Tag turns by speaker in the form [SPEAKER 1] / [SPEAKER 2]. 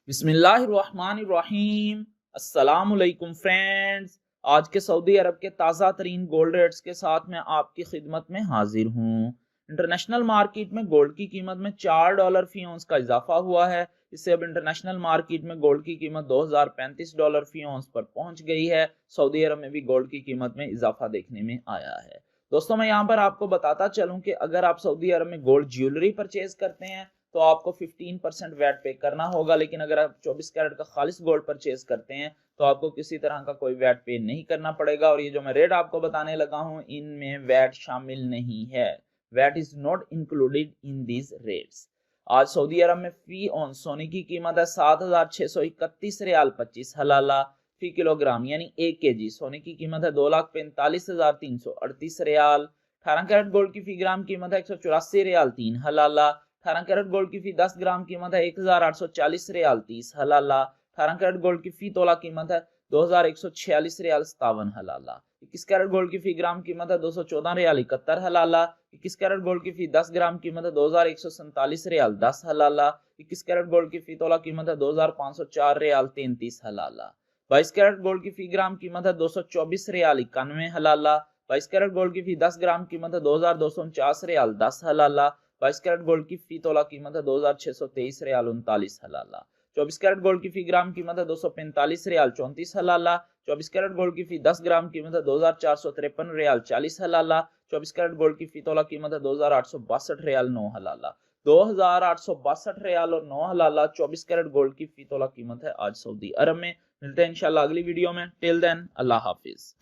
[SPEAKER 1] बिस्मिल्लाहिर्रहमानिर्रहीम। अस्सलामुअलैकुम फ्रेंड्स। आज के सऊदी अरब के ताज़ा तरीन गोल्ड रेट्स के साथ मैं आपकी खिदमत में हाजिर हूँ। इंटरनेशनल मार्केट में गोल्ड की कीमत में $4 फी औंस का इजाफा हुआ है। इससे अब इंटरनेशनल मार्केट में गोल्ड की कीमत $2035 फी औंस पर पहुंच गई है। सऊदी अरब में भी गोल्ड की कीमत में इजाफा देखने में आया है। दोस्तों, मैं यहाँ पर आपको बताता चलूँ कि अगर आप सऊदी अरब में गोल्ड ज्वेलरी परचेज करते हैं तो आपको 15% वैट पे करना होगा, लेकिन अगर आप 24 कैरेट का खालिस गोल्ड परचेज करते हैं तो आपको किसी तरह का कोई वैट पे नहीं करना पड़ेगा। और ये जो मैं रेट आपको बताने लगा हूँ इनमें वैट शामिल नहीं है। VAT is not included in these rates. आज सऊदी अरब में फी ऑन सोने की कीमत है 7,631 रियाल 25 हलाला फी किलोग्राम, यानी 1 kg सोने की कीमत है 2,45,338 रियाल। 18 कैरेट गोल्ड की फी ग्राम कीमत है 184 रियाल 3 हलाला। 18 कैरेट गोल्ड की फी 10 ग्राम कीमत है 1,840 रियाल 30 हलाला। 18 कैरेट गोल्ड की फी तोला कीमत है 2,146 रियाल 57 हलाला। 21 कैरेट गोल्ड की फी ग्राम कीमत है 214 रियाल 71 हलाला। 21 कैरेट गोल्ड की फी 10 ग्राम कीमत है 2,147 रियाल 10 हलाला। 21 कैरेट गोल्ड की फी तोला कीमत है 2,504 रियाल 33 हलाला। 22 कैरेट गोल्ड की फी ग्राम कीमत है 224 रियाल 91 हलाला। 22 कैरेट गोल्ड की फी 10 ग्राम कीमत है 2,249 रियाल 10 हलाला। 22 कैरेट गोल्ड की फी तोला कीमत है 2,623 रियाल 39 हलाला। 24 कैरेट गोल्ड की फी ग्राम कीमत है 245 रियाल 34 हलाला। 24 कैरेट गोल्ड की फी 10 ग्राम कीमत है 2,453 रियाल 40 हलाला। 24 कैरेट गोल्ड की फी तोला कीमत है 2,862 रियाल 9 हलाला। 2,862 रियाल और 9 हलाला 24 कैरेट गोल्ड की फी तोला कीमत है आज सऊदी अरब में। मिलते हैं इंशाल्लाह अगली वीडियो में। टिल देन, अल्लाह हाफिज।